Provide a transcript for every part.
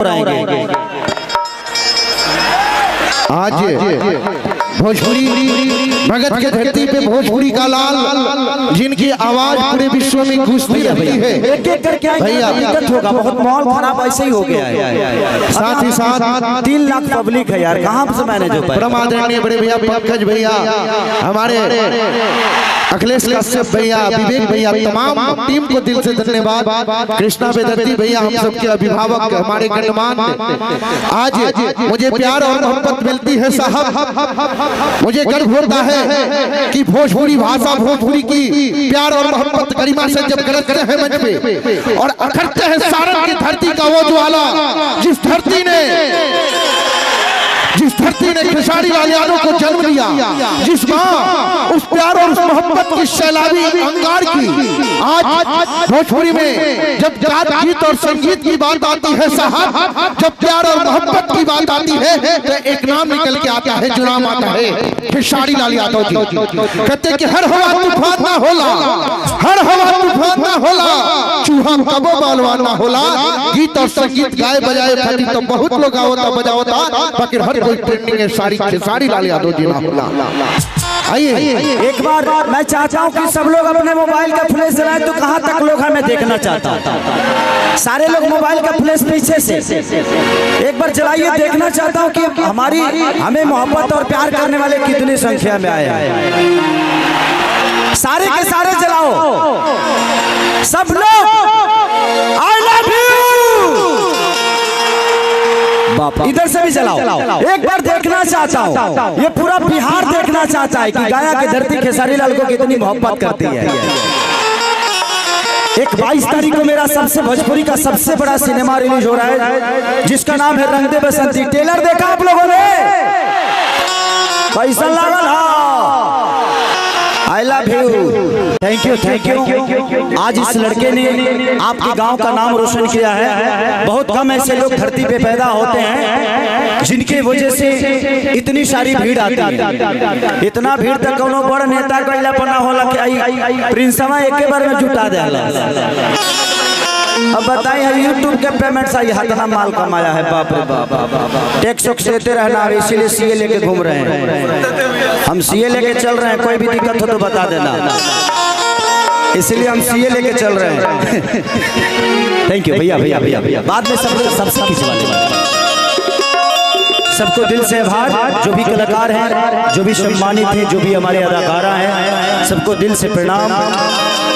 आज भोजपुरी भगत के धरती पे भोजपुरी का लाल, जिनकी आवाज पूरे विश्व में गूंजती रहती है। एक एक करके भैया दिक्कत होगा, बहुत माहौल खराब ऐसे ही हो गया है। साथ ही साथ 3 लाख पब्लिक है यार, कहाँ से मैनेज हो पाए। परम आदरणीय बड़े भैया पंकज भैया, हमारे अखिलेश कश्यप भैया, विवेक भैया, तमाम टीम को दिल से धन्यवाद। कृष्णा बेदर्ती भैया, हम सबके अभिभावक, हमारे गणमान्य, आज मुझे प्यार और मोहब्बत मिलती है साहब। मुझे गर्व होता है कि भोजपुरी भाषा, भोजपुरी की प्यार और मोहब्बत गरिमा से जब गरजते हैं मंच पे और अखड़ते हैं सारण की धरती का वो ज्वाला, जिस धरती ने खेसारी लाल यादव को जन्म दिया, जिस माँ उस प्यार और उस मोहब्बत की सैलाबी अंगार की। आज भोजपुरी में जब गीत और संगीत की बात आती है साहब, जब प्यार और मोहब्बत की बात आती है तो एक नाम निकल के आता है, जो नाम आता है खेसारी लाल यादव जी। कहते कि हर हवा तूफान ना होला, हर हवा तूफान ना होला, चूहा कबो बालवान ना होला। गीत और संगीत गाए बजाए खातिर तो बहुत लोग आवता बजावता, बाकी हर कोई ट्रेंडिंग है सारी खेसारी लाल यादव जी ना होला। आइए एक बार मैं चाहता हूँ कि सब लोग अपने मोबाइल का फ्लैश जलाएं। तो कहाँ तक लोग हमें देखना चाहता हूँ, सारे लोग मोबाइल का फ्लैश पीछे से एक बार जलाइए। देखना चाहता हूँ कि हमें मोहब्बत और प्यार करने वाले कितनी संख्या में आए हैं। सारे के सारे जलाओ, सब लोग आई लव यू। इधर से भी जलाओ, एक बार देखना चाहता हूँ, ये पूरा बिहार देखना चाहता है कि गाया की धरती खेसारी लाल को कितनी मोहब्बत करती है। एक 22 तारीख को मेरा सबसे भोजपुरी का सबसे बड़ा सिनेमा रिलीज हो रहा है, जिसका नाम है रंग दे बसंती। ट्रेलर देखा आप लोगों ने? कैसा लागल? I love you, thank you, thank you. आज इस लड़के ने आपके गांव का नाम रोशन किया है। बहुत कम ऐसे लोग धरती पे पैदा होते हैं जिनके वजह से इतनी सारी भीड़ आती है। इतना भीड़ तक कोनो बड़ नेता का पना होला कि प्रिंसवा एक बार में जुटा दे। अब बताइए, यूट्यूब के पेमेंट से इतना माल कमाया है, बाप रे बाप। टैक्स देते रहना, इसीलिए सीए लेके घूम रहे हैं। हम सीए लेके चल रहे हैं, कोई भी दिक्कत हो तो बता देना, इसलिए हम सीए लेके चल रहे हैं। थैंक यू भैया, भैया भैया भैया। बाद में सबसे खिंचवा सबको दिल से आभार। जो भी कलाकार हैं, जो भी सम्मानित हैं, जो भी हमारे अदाकारा हैं, सबको दिल से प्रणाम।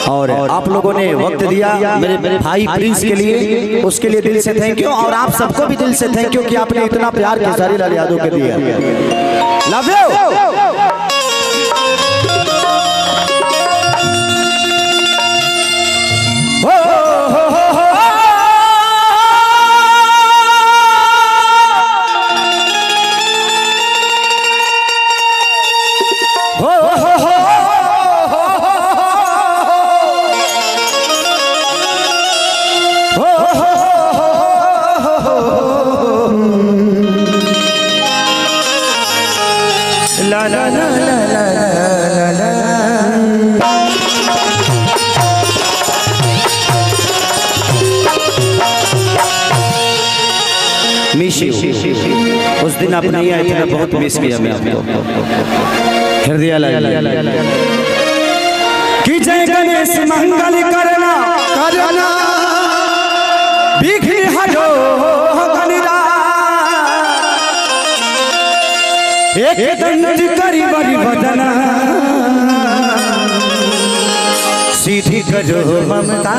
और आप लोगों ने वक्त दिया मेरे भाई प्रिंस के लिए, उसके लिए दिल से थैंक यू। और आप सबको भी दिल से थैंक यू कि आपने इतना प्यार खेसारी लाल यादव को दिया। Love you. ला ला ला ला ला ला मिस यू। उस दिन आप नहीं आए थे, मैं बहुत मिस किया मैं आपको। हृदय लाल कि जय गणेश मंगल करना करना बिघ्न हटो गणिरा एक दंड करी बड़ी बदना सीधी करो ममता।